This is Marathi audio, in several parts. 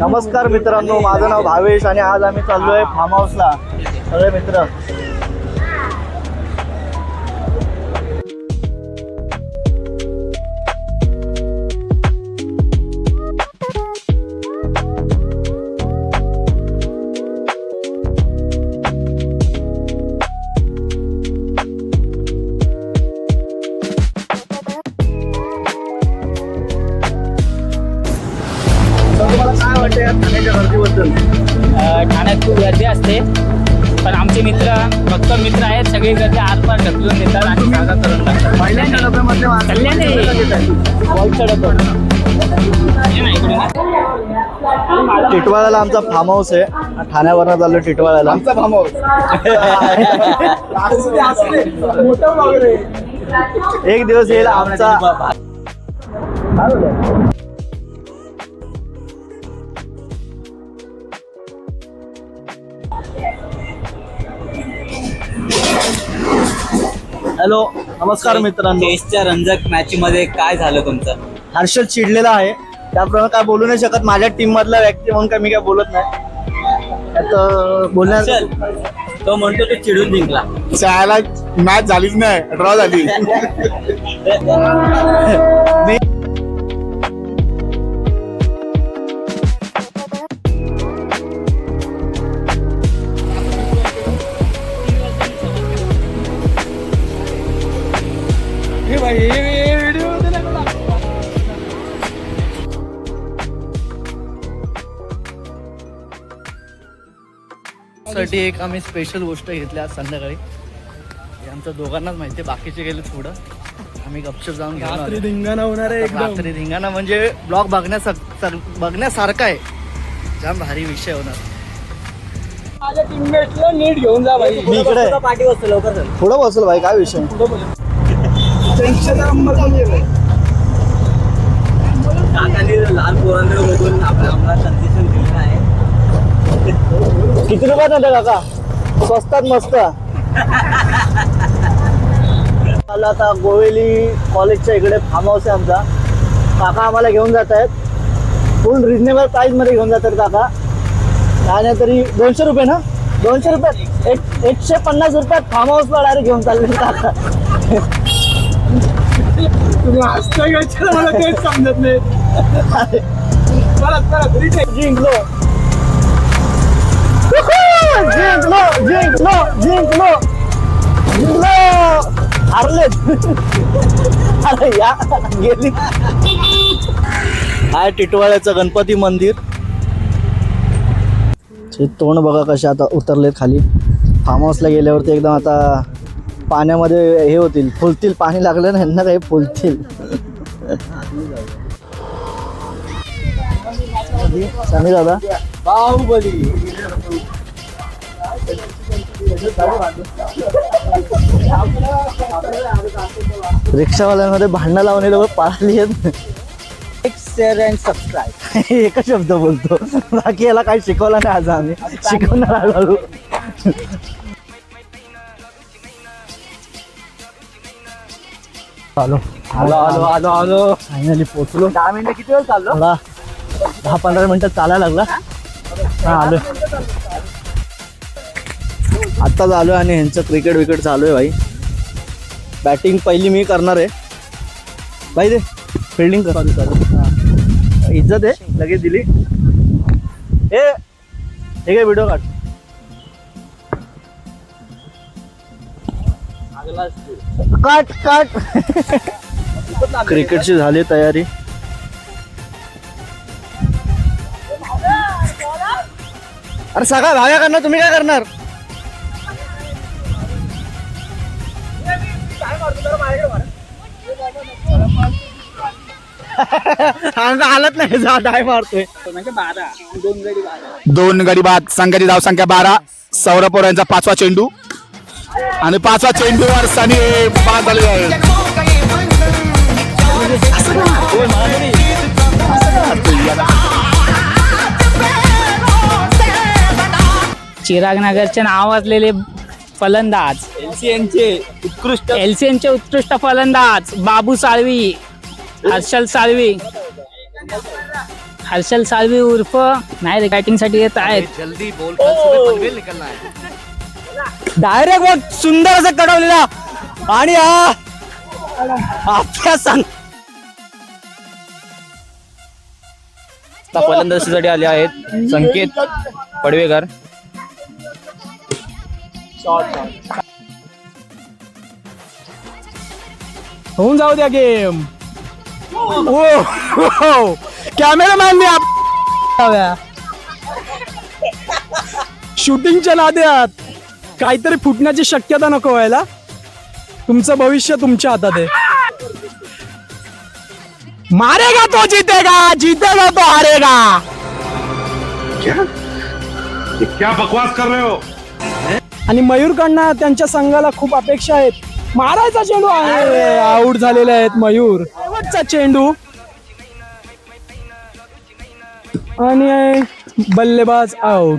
नमस्कार मित्रांनो, माझं नाव भावेश आणि आज आम्ही चाललोय फार्म हाऊसला सगळे मित्र. काय वाटतं या ठाण्याच्या गर्दीबद्दल? ठाण्यात खूप गर्दी असते, पण आमचे मित्र फक्त मित्र आहेत, सगळी गर्दी आरपार ढकलून देतात आणि जागा करून टाकतात. पहिल्यांदा डब्यामध्ये कल्याण टिटवाळ्याला आमचा फार्म हाऊस आहे. ठाण्यावरनं चाललो टिटवाळ्याला. आमचा फार्म हाऊस एक दिवस येईल आमचा. हॅलो, नमस्कार मित्रांनो. टेस्टच्या रंजक मॅच मध्ये काय झालं तुमचं? हर्षद चिडलेला आहे, त्याप्रमाणे काय बोलू नाही शकत. माझ्या टीम मधला व्यक्ती म्हणून काय मी काय बोलत नाही. आता बोलण्यात तो म्हणतो तो चिडून जिंकला. शाळेला मॅच झालीच नाही, ड्रॉ झाली. साठी एक आम्ही स्पेशल गोष्ट घेतली आज संध्याकाळी. हे आमच्या दोघांनाच माहिती, बाकीचे गेले पुढं. आम्ही गपचूप जाऊन घेऊन रात्री धिंगाणा होणार आहे. रात्री धिंगाणा म्हणजे ब्लॉग बघण्यासारखा आहे. जाम भारी विषय होणार. माझ्या टीममेटला नीट घेऊन जा भाई. मी इकडे पाठी बसतो लवकर. पुढं बसल भाई, काय विषय. काकांनी लहान पोरांकडे बघून आम्हाला कन्सेशन दिलं आहे. किती रुपयात होते काका? स्वस्तात मस्त. मला आता गोवेली कॉलेजच्या इकडे फार्म हाऊस आहे आमचा. काका आम्हाला घेऊन जात आहेत. फुल रिजनेबल प्राइस मध्ये घेऊन जातात काका. काय नाही तरी 200 रुपये ना, 200 रुपयात 150 रुपयात फार्म हाऊसला डायरेक्ट घेऊन चालले काका. तुम्ही हसताय का? मला तेच समजत नाही. जिंकलो जिंकलो जिंकलो जिंकलो जिंकलो. हारले. अरे या गेली. हाय टिटवाळ्याचं गणपती मंदिर. तोंड बघा कसे आता उतरलेत खाली. फार्म हाऊसला गेल्यावरती एकदम आता पाण्यामध्ये हे होतील, फुलतील. पाणी लागलं ना ह्यांना, काही फुलतील. सनी दादा बाहुबली. रिक्षावाल्यांमध्ये भांडणं लावणे लोक पाळली आहेत. Share and subscribe. एकच शब्द बोलतो, बाकी याला काही शिकवला नाही. आज आम्ही शिकवणार हळूहळू. आलो आलो आलो आलो आलो. फायनली पोचलो. 10 मिनिटं किती वेळ चाललो? थोडा 10-15 मिनिटं चालायला लागला. हा आलो आत्ताच आलो आणि ह्यांचं क्रिकेट विकेट चालू आहे भाई. बॅटिंग पहिली मी करणार आहे भाई. दे फिल्डिंग कर. इज्जत आहे, लगेच दिली. हे काय व्हिडिओ काढ. काट काट. क्रिकेटची झाली तयारी. अरे सगळा भागा करणार, तुम्ही काय करणार? हालत नाही, जा डाय मारतोय. म्हणजे 12 2 गडी 12. 2 गडी बाद. संघाची धावसंख्या 12. सौरभ पोरांचा 5वा चेंडू आणि 5वा चेंडूवर सनी बाद झाले आहे. चिराग नगरचे नावाजलेले फलंदाज एलसीएनचे उत्कृष्ट फलंदाज बाबू साळवी, हर्षल साळवी हर्षल साळवी उर्फ नाही बॅटिंग साठी येत आहेत. जल्दी बोल कल सुबह पनवेल निकलना है. डायरेक्ट बहुत सुंदर असं कडवलेला आणि आपल्या सांग फलंदाजीसाठी आले आहेत संकेत पडवेकर. होऊन जाऊ द्या गेम. कॅमेरामॅनने शूटिंगच्या नाद्यात काहीतरी फुटण्याची शक्यता नको व्हायला. तुमचं भविष्य तुमच्या हातात आहे. मारेगा तो जीतेगा, जीतेगा तो हारेगा. क्या बकवास कर रहे हो. आणि मयूरकडनं त्यांच्या संघाला खूप अपेक्षा आहेत. मारायचा चेंडू आहे, आऊट झालेले आहेत मयूर. शेवटचा चेंडू आणि बल्लेबाज आऊट.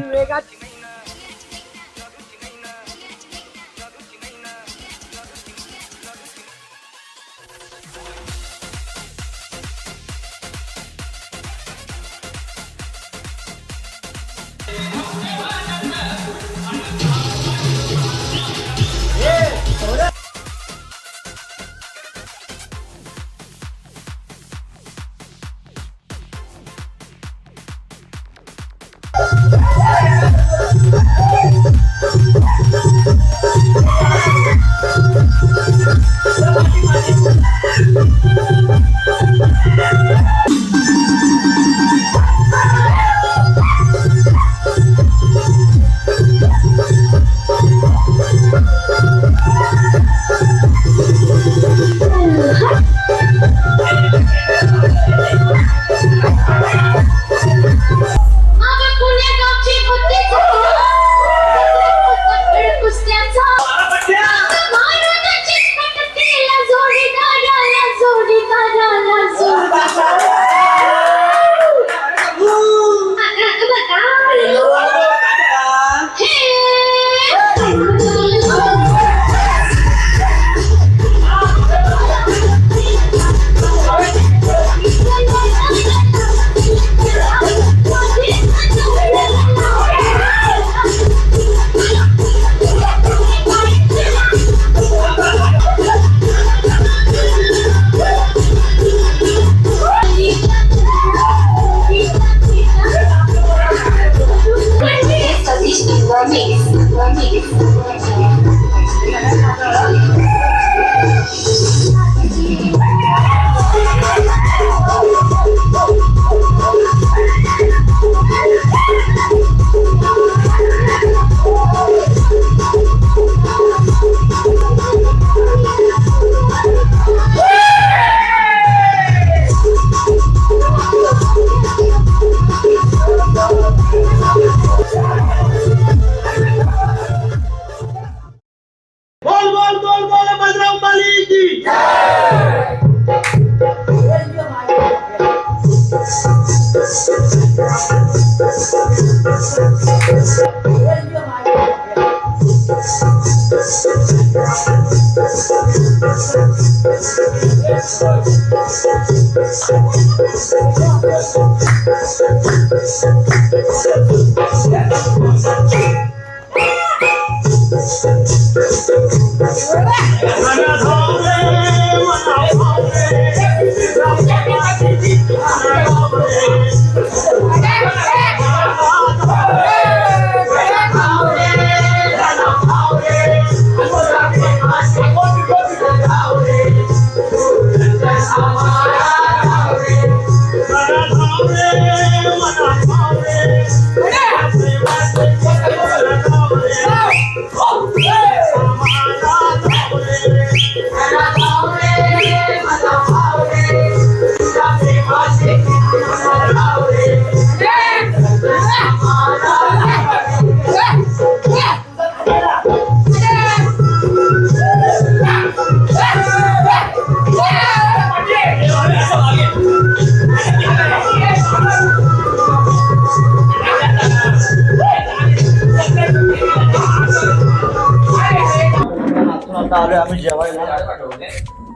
आलोय आम्ही जेवायला.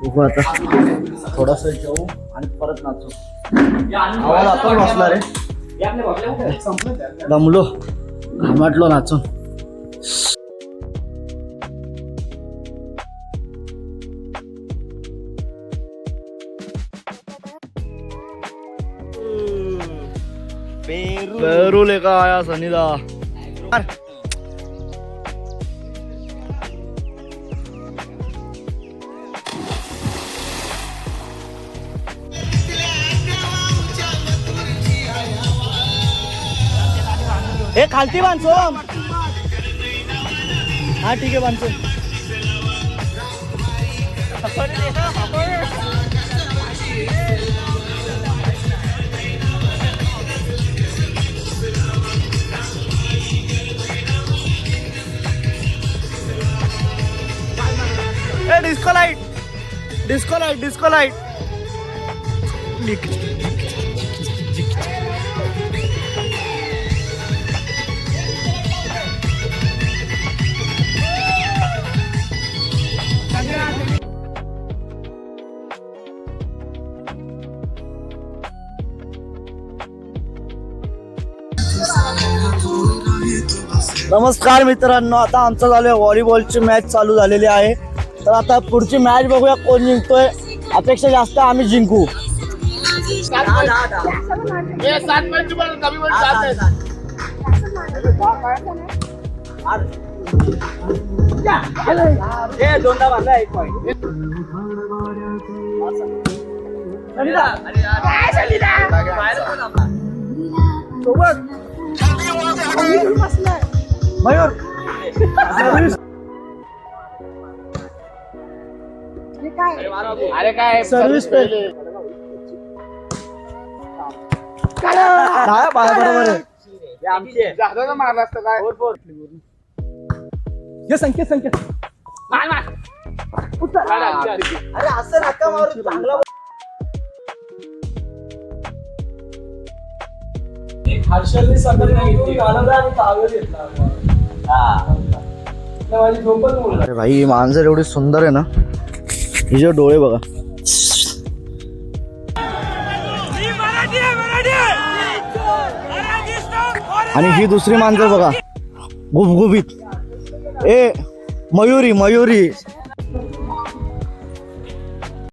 बघू आता थोडस जेवू आणि परत नाचू. आवाज आपण बसला रे, दमलो घामाटलो नाचून. पेरू लेकर आया सनीदा. हे खालती बांधतो. हा ठीक आहे बांधतो. ए disco light, disco light, disco light. नमस्कार मित्रांनो, आता आमचं झालं व्हॉलीबॉलची मॅच चालू झालेली आहे. तर आता पुढची मॅच बघूया कोण जिंकतोय. अपेक्षा जास्त आम्ही जिंकू. दोनदा बांधला एक पॉईंट. मयूर अरे काय सर्व्हिस पे बरोबर आहे. मारला असतं काय. संकेत संकेत मार मार. अरे असं नका मारू. चांगला हर्षलने सकाळी अरे भाई मांजर एवढी सुंदर आहे ना, हिचे डोळे बघा. आणि ही दुसरी मांजर बघा गुबगुबीत. ए मयुरी, मयुरी